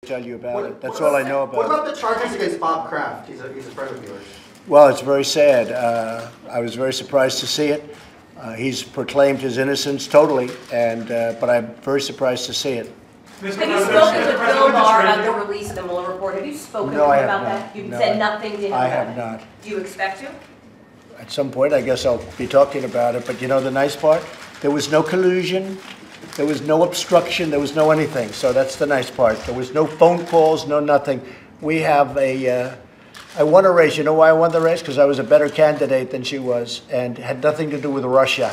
tell you about it. That's all I know about it. What about the charges against Bob Kraft? He's a friend of yours. Well, it's very sad. I was very surprised to see it. He's proclaimed his innocence totally, but I'm very surprised to see it. Have you spoken with Bill Barr about the release of the Mueller report? Have you spoken to him about that? You've said nothing to him about it? I have not. Do you expect to? At some point, I guess I'll be talking about it. But you know the nice part? There was no collusion. There was no obstruction. There was no anything. So that's the nice part. There was no phone calls, no nothing. We have I won a race. You know why I won the race? Because I was a better candidate than she was, and had nothing to do with Russia.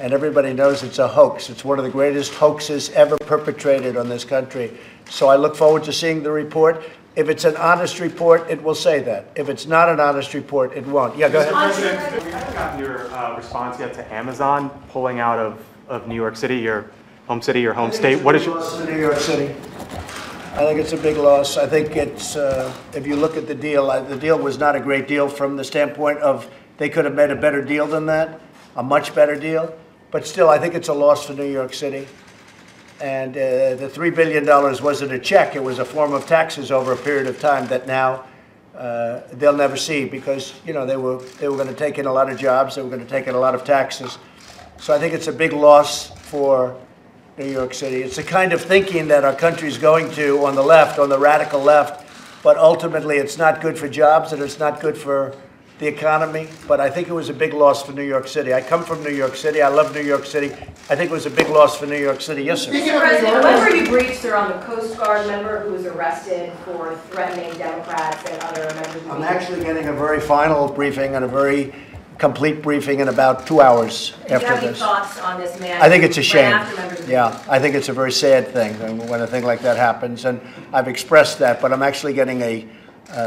And everybody knows it's a hoax. It's one of the greatest hoaxes ever perpetrated on this country. So I look forward to seeing the report. If it's an honest report, it will say that. If it's not an honest report, it won't. Yeah, go ahead. Mr. President, we haven't gotten your response yet to Amazon pulling out of New York City, your home city, your home state. What is your loss to New York City? I think it's a big loss. I think it's, if you look at the deal was not a great deal from the standpoint of they could have made a better deal than that, a much better deal. But still, I think it's a loss for New York City. And the $3 billion wasn't a check. It was a form of taxes over a period of time that now they'll never see because, you know, they were going to take in a lot of jobs. They were going to take in a lot of taxes. So I think it's a big loss for New York City. It's the kind of thinking that our country's going to on the left, on the radical left. But ultimately, it's not good for jobs and it's not good for the economy, but I think it was a big loss for New York City. I come from New York City. I love New York City. I think it was a big loss for New York City. Yes, sir. Mr. President, remember you briefed her on the Coast Guard member who was arrested for threatening Democrats and other members of the I'm actually getting a very final briefing and a very complete briefing in about 2 hours after this. Do you have any thoughts on this man? I think it's a shame. Yeah, I think it's a very sad thing when a thing like that happens, and I've expressed that, but I'm actually getting a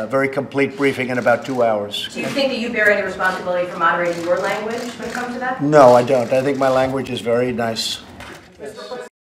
very complete briefing in about 2 hours. Do you think that you bear any responsibility for moderating your language when it comes to that? No, I don't. I think my language is very nice.